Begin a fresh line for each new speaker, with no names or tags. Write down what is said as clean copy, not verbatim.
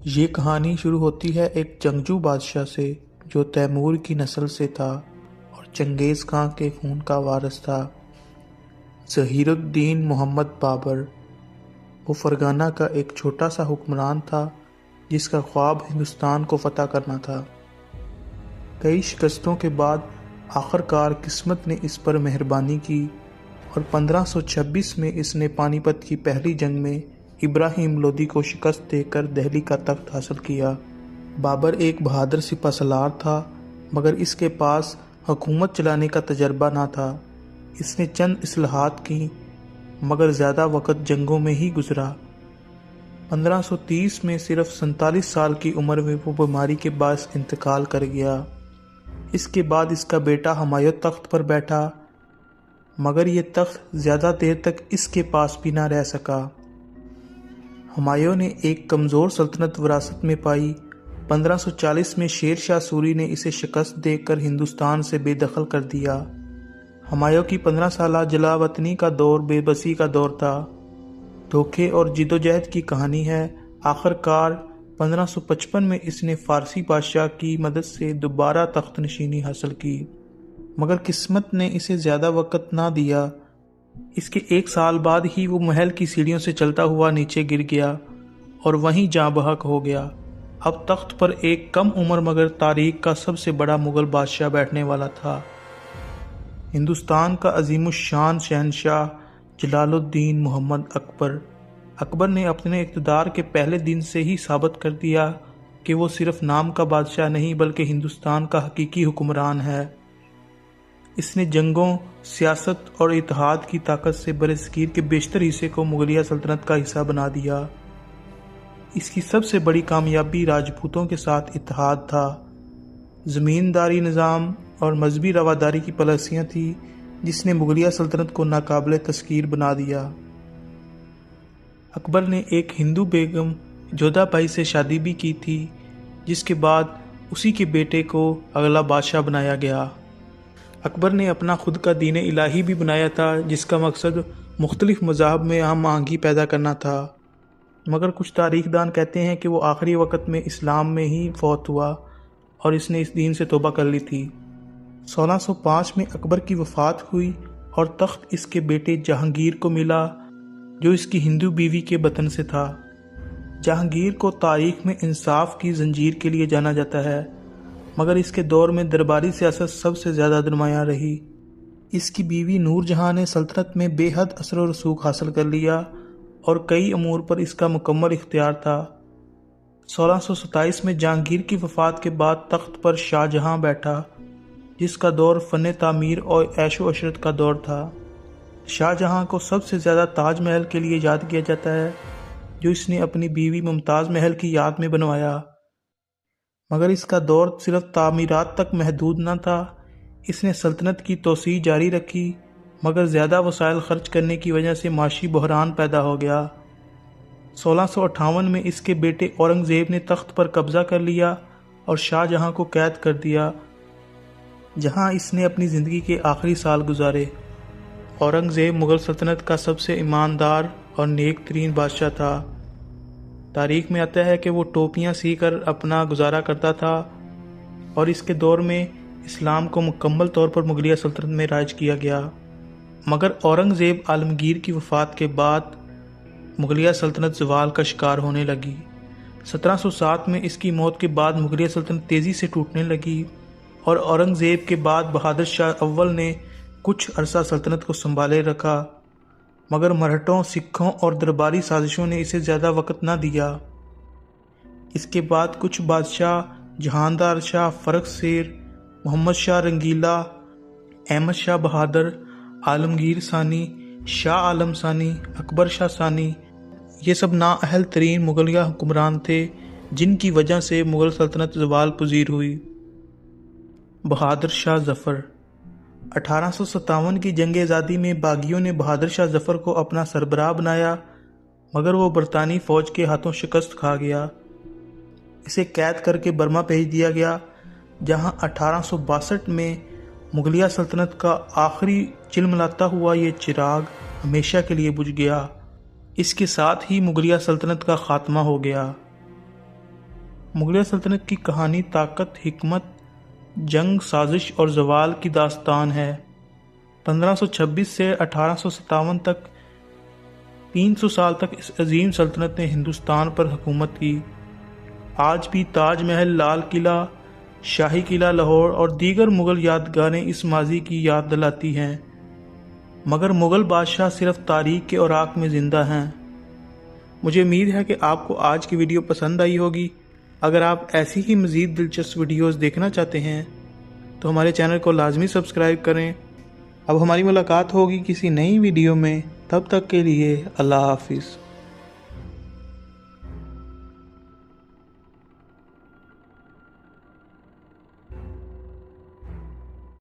یہ کہانی شروع ہوتی ہے ایک جنگجو بادشاہ سے جو تیمور کی نسل سے تھا اور چنگیز خان کے خون کا وارث تھا۔ ظہیر الدین محمد بابر وہ فرگانہ کا ایک چھوٹا سا حکمران تھا جس کا خواب ہندوستان کو فتح کرنا تھا۔ کئی شکستوں کے بعد آخر کار قسمت نے اس پر مہربانی کی اور 1526 میں اس نے پانی پت کی پہلی جنگ میں ابراہیم لودھی کو شکست دے کر دہلی کا تخت حاصل کیا۔ بابر ایک بہادر سپہ سالار تھا مگر اس کے پاس حکومت چلانے کا تجربہ نہ تھا۔ اس نے چند اصلاحات کی مگر زیادہ وقت جنگوں میں ہی گزرا۔ 1530 میں صرف 47 سال کی عمر میں وہ بیماری کے باعث انتقال کر گیا۔ اس کے بعد اس کا بیٹا ہمایوں تخت پر بیٹھا مگر یہ تخت زیادہ دیر تک اس کے پاس بھی نہ رہ سکا۔ ہمایوں نے ایک کمزور سلطنت وراثت میں پائی۔ 1540 میں شیر شاہ سوری نے اسے شکست دے کر ہندوستان سے بے دخل کر دیا۔ ہمایوں کی 15 سالہ جلا وطنی کا دور بے بسی کا دور تھا۔ دھوکے اور جدوجہد کی کہانی ہے۔ آخر کار 1555 میں اس نے فارسی بادشاہ کی مدد سے دوبارہ تخت نشینی حاصل کی مگر قسمت نے اسے زیادہ وقت نہ دیا۔ اس کے 1 سال بعد ہی وہ محل کی سیڑھیوں سے چلتا ہوا نیچے گر گیا اور وہیں جاں بحق ہو گیا۔ اب تخت پر ایک کم عمر مگر تاریخ کا سب سے بڑا مغل بادشاہ بیٹھنے والا تھا، ہندوستان کا عظیم الشان شہنشاہ جلال الدین محمد اکبر۔ اکبر نے اپنے اقتدار کے پہلے دن سے ہی ثابت کر دیا کہ وہ صرف نام کا بادشاہ نہیں بلکہ ہندوستان کا حقیقی حکمران ہے۔ اس نے جنگوں، سیاست اور اتحاد کی طاقت سے برصغیر کے بیشتر حصے کو مغلیہ سلطنت کا حصہ بنا دیا۔ اس کی سب سے بڑی کامیابی راجپوتوں کے ساتھ اتحاد تھا۔ زمینداری نظام اور مذہبی رواداری کی پالیسیاں تھیں جس نے مغلیہ سلطنت کو ناقابل تسخیر بنا دیا۔ اکبر نے ایک ہندو بیگم جودھا بائی سے شادی بھی کی تھی جس کے بعد اسی کے بیٹے کو اگلا بادشاہ بنایا گیا۔ اکبر نے اپنا خود کا دین الہی بھی بنایا تھا جس کا مقصد مختلف مذاہب میں ہم آہنگی پیدا کرنا تھا مگر کچھ تاریخ دان کہتے ہیں کہ وہ آخری وقت میں اسلام میں ہی فوت ہوا اور اس نے اس دین سے توبہ کر لی تھی۔ 1605 میں اکبر کی وفات ہوئی اور تخت اس کے بیٹے جہانگیر کو ملا جو اس کی ہندو بیوی کے بطن سے تھا۔ جہانگیر کو تاریخ میں انصاف کی زنجیر کے لیے جانا جاتا ہے مگر اس کے دور میں درباری سیاست سب سے زیادہ نمایاں رہی۔ اس کی بیوی نور جہاں نے سلطنت میں بے حد اثر و رسوخ حاصل کر لیا اور کئی امور پر اس کا مکمل اختیار تھا۔ 1627 میں جہانگیر کی وفات کے بعد تخت پر شاہ جہاں بیٹھا جس کا دور فن تعمیر اور عیش و عشرت کا دور تھا۔ شاہ جہاں کو سب سے زیادہ تاج محل کے لیے یاد کیا جاتا ہے جو اس نے اپنی بیوی ممتاز محل کی یاد میں بنوایا مگر اس کا دور صرف تعمیرات تک محدود نہ تھا۔ اس نے سلطنت کی توسیع جاری رکھی مگر زیادہ وسائل خرچ کرنے کی وجہ سے معاشی بحران پیدا ہو گیا۔ 1658 میں اس کے بیٹے اورنگ زیب نے تخت پر قبضہ کر لیا اور شاہ جہاں کو قید کر دیا جہاں اس نے اپنی زندگی کے آخری سال گزارے۔ اورنگ زیب مغل سلطنت کا سب سے ایماندار اور نیک ترین بادشاہ تھا۔ تاریخ میں آتا ہے کہ وہ ٹوپیاں سی کر اپنا گزارا کرتا تھا اور اس کے دور میں اسلام کو مکمل طور پر مغلیہ سلطنت میں رائج کیا گیا مگر اورنگ زیب عالمگیر کی وفات کے بعد مغلیہ سلطنت زوال کا شکار ہونے لگی۔ 1707 میں اس کی موت کے بعد مغلیہ سلطنت تیزی سے ٹوٹنے لگی اور اورنگ زیب کے بعد بہادر شاہ اول نے کچھ عرصہ سلطنت کو سنبھالے رکھا مگر مرہٹوں، سکھوں اور درباری سازشوں نے اسے زیادہ وقت نہ دیا۔ اس کے بعد کچھ بادشاہ جہاندار شاہ فرخ سیر، محمد شاہ رنگیلا، احمد شاہ بہادر، عالمگیر ثانی، شاہ عالم ثانی، اکبر شاہ ثانی، یہ سب نااہل ترین مغلیہ حکمران تھے جن کی وجہ سے مغل سلطنت زوال پذیر ہوئی۔ بہادر شاہ ظفر 1857 کی جنگ آزادی میں باغیوں نے بہادر شاہ ظفر کو اپنا سربراہ بنایا مگر وہ برطانوی فوج کے ہاتھوں شکست کھا گیا۔ اسے قید کر کے برما بھیج دیا گیا جہاں 1862 میں مغلیہ سلطنت کا آخری چلملاتا ہوا یہ چراغ ہمیشہ کے لیے بجھ گیا۔ اس کے ساتھ ہی مغلیہ سلطنت کا خاتمہ ہو گیا۔ مغلیہ سلطنت کی کہانی طاقت، حکمت، جنگ، سازش اور زوال کی داستان ہے۔ 1526 سے 1857 تک 300 سال تک اس عظیم سلطنت نے ہندوستان پر حکومت کی۔ آج بھی تاج محل، لال قلعہ، شاہی قلعہ لاہور اور دیگر مغل یادگاریں اس ماضی کی یاد دلاتی ہیں، مگر مغل بادشاہ صرف تاریخ کے اوراق میں زندہ ہیں۔ مجھے امید ہے کہ آپ کو آج کی ویڈیو پسند آئی ہوگی۔ اگر آپ ایسی ہی مزید دلچسپ ویڈیوز دیکھنا چاہتے ہیں تو ہمارے چینل کو لازمی سبسکرائب کریں۔ اب ہماری ملاقات ہوگی کسی نئی ویڈیو میں، تب تک کے لیے اللہ حافظ۔